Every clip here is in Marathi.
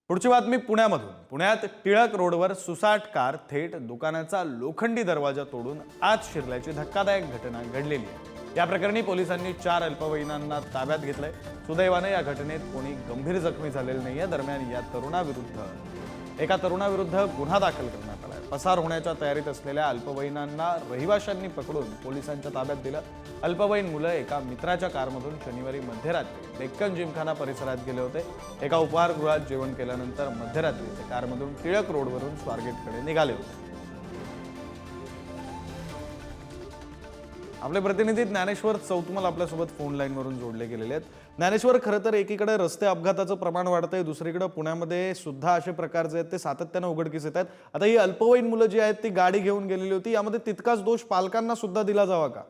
पुढची बातमी पुण्यामधून। पुण्यात टिळक रोडवर सुसाट कार थेट दुकानाचा लोखंडी दरवाजा तोडून आत शिरल्याची धक्कादायक घटना घडलेली आहे। या प्रकरणी पोलिसांनी 4 अल्पवयीनांना ताब्यात घेतलंय। सुदैवाने या घटनेत कोणी गंभीर जखमी झालेले नाहीये। दरम्यान एका तरुणाविरुद्ध गुन्हा दाखल करण्यात आलाय। पसार होण्याच्या तयारीत असलेल्या अल्पवयीनांना रहिवाशांनी पकडून पोलिसांच्या ताब्यात दिलं। अल्पवयीन मुलं एका मित्राच्या कारमधून शनिवारी मध्यरात्री डेक्कन जिमखाना परिसरात गेले होते। एका उपहारगृहात जेवण केल्यानंतर मध्यरात्री ते कारमधून टिळक रोडवरून स्वारगेटकडे निघाले होते। आपले प्रतिनिधी ज्ञानेश्वर चौतमल आपल्यासोबत फोन लाईनवरून जोडले गेलेले आहेत। ज्ञानेश्वर, खरं तर एकीकडे रस्ते अपघाताचं प्रमाण वाढतंय, दुसरीकडे पुण्यामध्ये सुद्धा असे प्रकार जे आहेत ते सातत्यानं उघडकीस येत आहेत। आता ही अल्पवयीन मुलं जी आहेत ती गाडी घेऊन गेलेली होती, यामध्ये तितकाच दोष पालकांना सुद्धा दिला जावा का?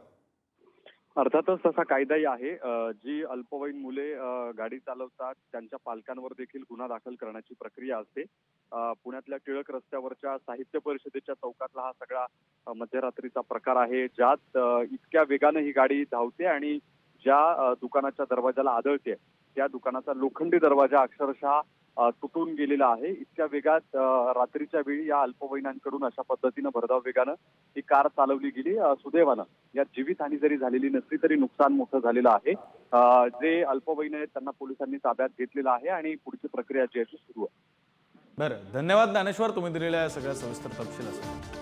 अर्थातच तसा कायदाही आहे। जी अल्पवयीन मुले गाडी चालवतात त्यांच्या पालकांवर देखील गुन्हा दाखल करण्याची प्रक्रिया असते। पुण्यातल्या टिळक रस्त्यावरच्या साहित्य परिषदेच्या चौकातला हा सगळा मध्यरात्रीचा प्रकार आहे, ज्यात इतक्या वेगाने ही गाडी धावते आणि ज्या दुकानाच्या दरवाजाला आदळते त्या दुकानाचा लोखंडी दरवाजा अक्षरशः तुटून गेलेला आहे। इतक्या वेगात रात्रीच्या वेळी या अल्पवयीनांकडून अशा पद्धतीनं भरधाव वेगानं ही कार चालवली गेली। सुदैवानं यात जीवितहानी जरी झालेली नसली तरी नुकसान मोठं झालेलं आहे। जे अल्पवयीन आहेत त्यांना पोलिसांनी ताब्यात घेतलेलं आहे आणि पुढची प्रक्रिया जी आहे ती सुरू आहे। बरं, धन्यवाद ज्ञानेश्वर, तुम्ही दिलेल्या सगळ्या सविस्तर तपशिलासाठी।